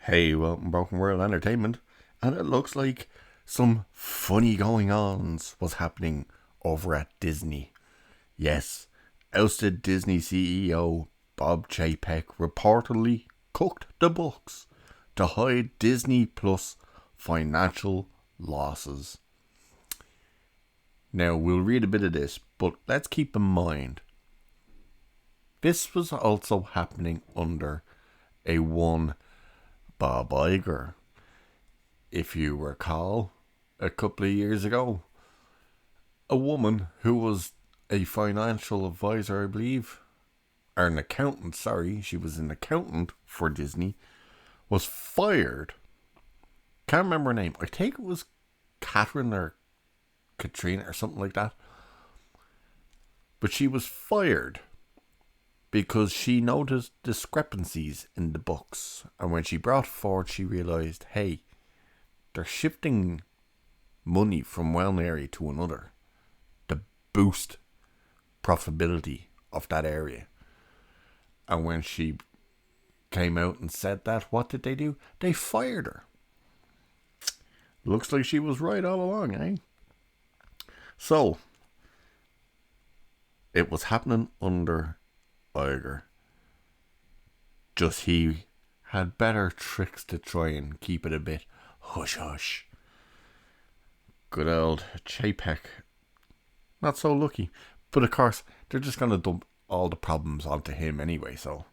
Hey, welcome Broken World Entertainment, and it looks like some funny going ons was happening over at Disney. Yes, ousted Disney CEO Bob Chapek reportedly cooked the books to hide Disney Plus financial losses. Now, we'll read a bit of this, but let's keep in mind this was also happening under a one Bob Iger. If you recall, a couple of years ago, a woman who was a financial advisor, I believe, or an accountant, sorry, she was an accountant for Disney, was fired. Can't remember her name. I think it was Catherine or Katrina or something like that. But she was fired because she noticed discrepancies in the books. And when she brought forward, she realised, hey, they're shifting money from one area to another to boost profitability of that area. And when she came out and said that, what did they do? They fired her. Looks like she was right all along, eh? So, it was happening under Iger. Just he had better tricks to try and keep it a bit hush hush. Good old Chapek. Not so lucky. But of course, they're just going to dump all the problems onto him anyway, so.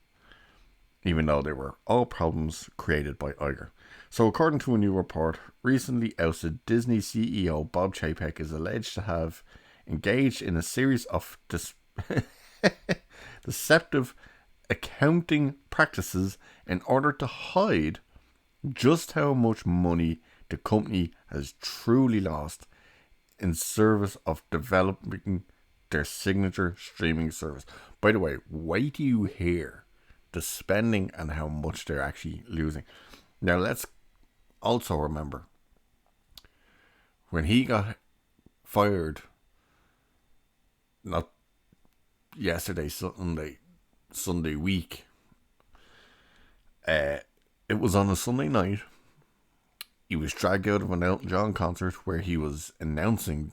Even though they were all problems created by Iger. So, according to a new report, recently ousted Disney CEO Bob Chapek is alleged to have engaged in a series of deceptive accounting practices in order to hide just how much money the company has truly lost in service of developing their signature streaming service. By the way, wait till you hear the spending and how much they're actually losing. Now let's also remember when he got fired, not yesterday, Sunday week. It was on a Sunday night. He was dragged out of an Elton John concert where he was announcing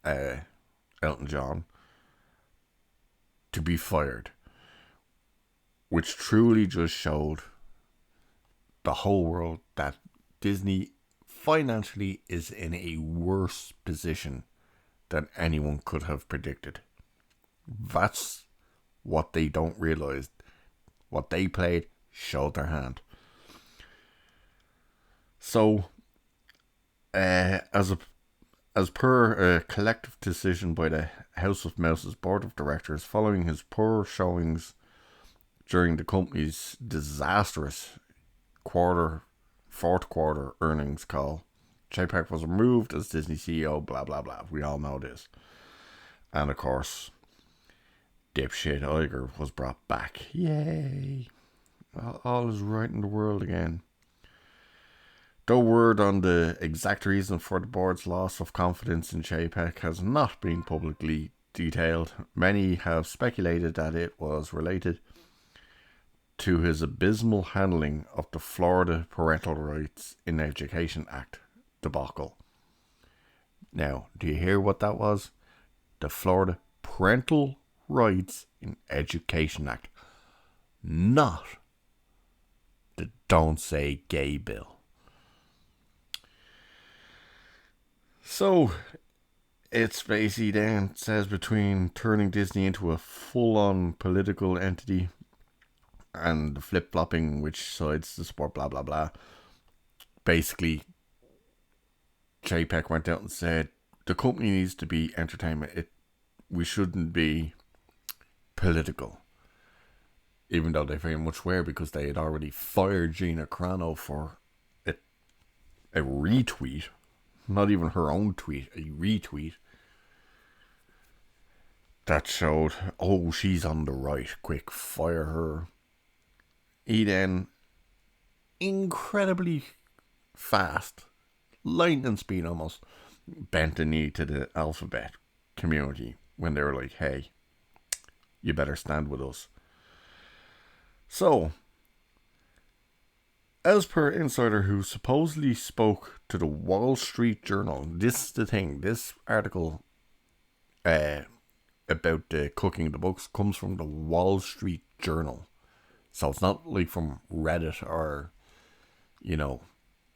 Elton John to be fired, which truly just showed the whole world that Disney financially is in a worse position than anyone could have predicted. That's what they don't realize. What they played showed their hand. So, as per a collective decision by the House of Mouse's board of directors, following his poor showings during the company's disastrous fourth quarter earnings call, Chapek was removed as Disney CEO. Blah blah blah. We all know this, and of course, dipshit Iger was brought back. Yay! All is right in the world again. Though word on the exact reason for the board's loss of confidence in Chapek has not been publicly detailed, many have speculated that it was related to his abysmal handling of the Florida Parental Rights in Education Act debacle. Now, do you hear what that was? The Florida Parental Rights in Education Act. Not the Don't Say Gay bill. So, it's basically then says between turning Disney into a full-on political entity and flip-flopping which sides to support, blah blah blah. Basically, Chapek went out and said the company needs to be entertainment. We shouldn't be political. Even though they very much were, because they had already fired Gina Carano for a retweet. Not even her own tweet, a retweet that showed, oh, she's on the right, quick, fire her. He then, incredibly fast, lightning speed almost, bent the knee to the alphabet community when they were like, hey, you better stand with us. So, As per Insider, who supposedly spoke to the Wall Street Journal, this is the thing. This article about cooking the books comes from the Wall Street Journal. So it's not like from Reddit or,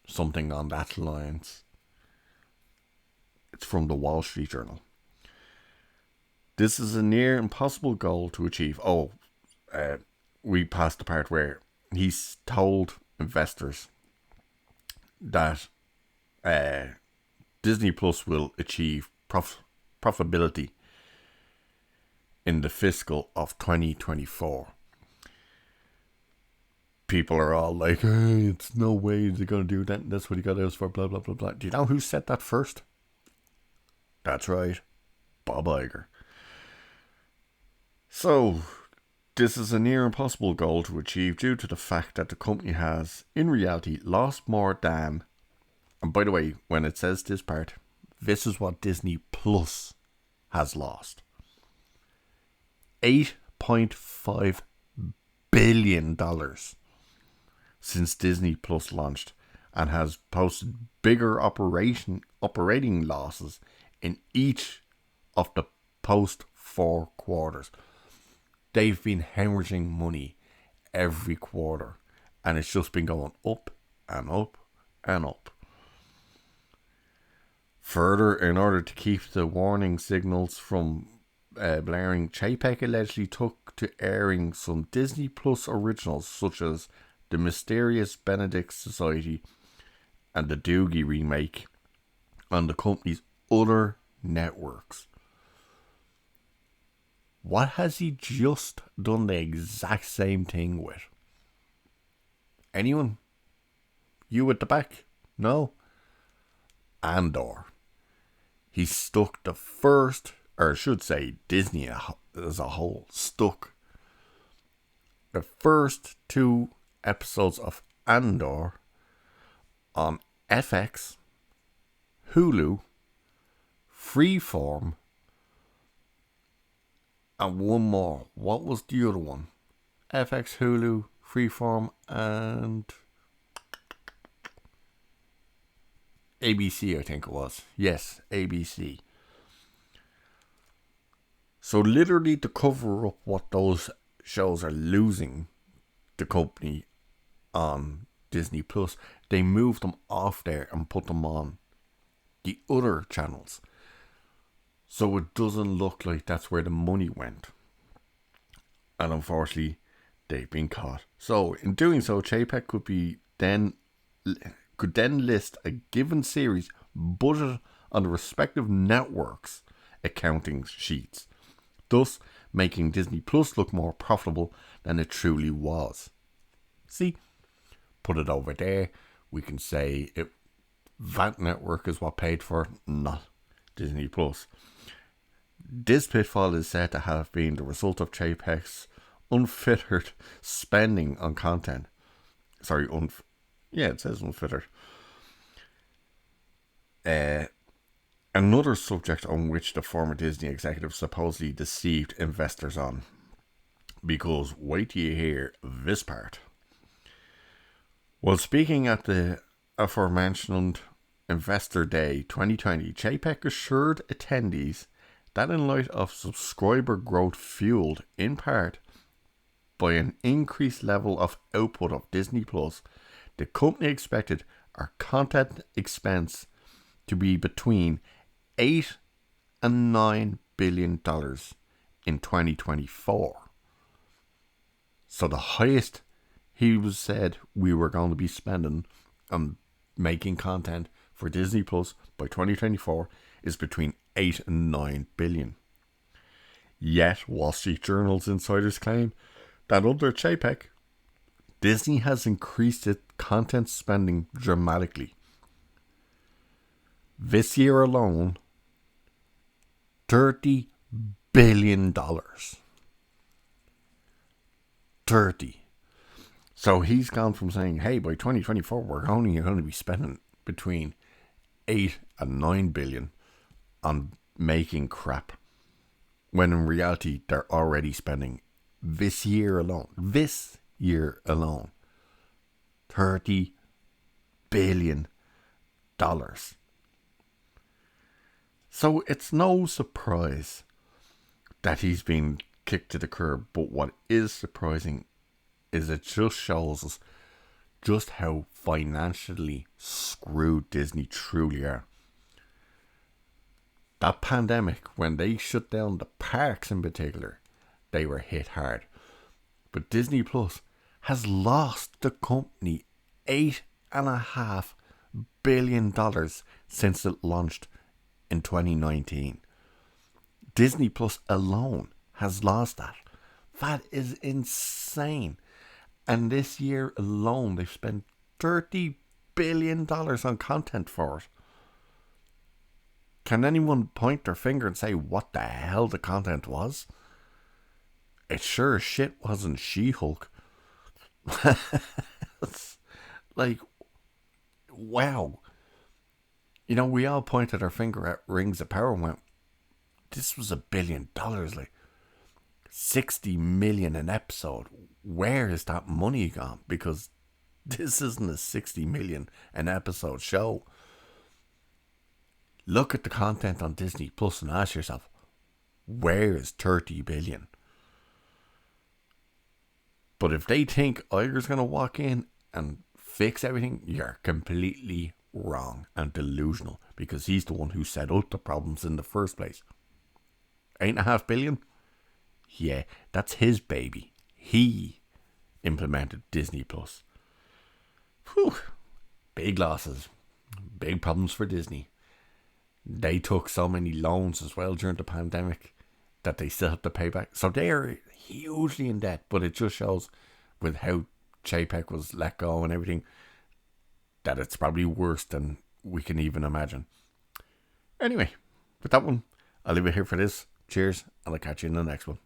something on that lines. It's from the Wall Street Journal. This is a near impossible goal to achieve. We passed the part where he's told investors that Disney Plus will achieve profitability in the fiscal of 2024. People are all like, hey, it's no way they're going to do that. That's what he got us for, blah, blah, blah, blah. Do you know who said that first? That's right, Bob Iger. So, this is a near impossible goal to achieve due to the fact that the company has, in reality, lost more than, and by the way, when it says this part, this is what Disney Plus has lost. $8.5 billion since Disney Plus launched, and has posted bigger operating losses in each of the post 4 quarters. They've been hemorrhaging money every quarter, and it's just been going up and up and up. Further, in order to keep the warning signals from blaring, Chapek allegedly took to airing some Disney Plus originals such as The Mysterious Benedict Society and the Doogie remake on the company's other networks. What has he just done the exact same thing with? Anyone? You at the back? No? Andor. He stuck the first, or I should say Disney as a whole, stuck the first 2 episodes of Andor on FX, Hulu, Freeform, and one more. What was the other one? FX, Hulu, Freeform, and ABC, I think it was. Yes, ABC. So literally to cover up what those shows are losing the company on Disney Plus, they moved them off there and put them on the other channels. So it doesn't look like that's where the money went. And unfortunately, they've been caught. So in doing so, Chapek could then list a given series budgeted on the respective networks' accounting sheets, thus making Disney Plus look more profitable than it truly was. See, put it over there, we can say that network is what paid for, not Disney Plus. This pitfall is said to have been the result of Chapek's unfettered spending on content. It says unfettered. Another subject on which the former Disney executive supposedly deceived investors on. Because wait till you hear this part. While speaking at the aforementioned Investor Day 2020, Chapek assured attendees that in light of subscriber growth fueled in part by an increased level of output of Disney Plus, the company expected our content expense to be between $8 and $9 billion in 2024. So the highest he was said we were going to be spending on making content for Disney Plus by 2024 is between 8 and 9 billion. Yet Wall Street Journal's insiders claim that under Chapek, Disney has increased its content spending dramatically. This year alone, $30 billion. 30. So he's gone from saying, hey, by 2024, we're only going to be spending between 8 and 9 billion on making crap, when in reality, they're already spending this year alone, $30 $30 billion. So it's no surprise that he's been kicked to the curb. But what is surprising is it just shows us just how financially screwed Disney truly are. That pandemic, when they shut down the parks in particular, they were hit hard. But Disney Plus has lost the company $8.5 billion since it launched in 2019. Disney Plus alone has lost that. That is insane. And this year alone, they've spent $30 billion on content for it. Can anyone point their finger and say what the hell the content was? It sure as shit wasn't She-Hulk. It's like, wow. You know, we all pointed our finger at Rings of Power and went, this was $1 billion. Like, 60 million an episode. Where is that money gone? Because this isn't a 60 million an episode show. Look at the content on Disney Plus and ask yourself, where is 30 billion? But if they think Iger's going to walk in and fix everything, you're completely wrong and delusional, because he's the one who set up the problems in the first place. 8.5 billion? Yeah, that's his baby. He implemented Disney Plus. Whew. Big losses. Big problems for Disney. They took so many loans as well during the pandemic that they still have to pay back. So they are hugely in debt, but it just shows with how Chapek was let go and everything that it's probably worse than we can even imagine. Anyway, with that one, I'll leave it here for this. Cheers, and I'll catch you in the next one.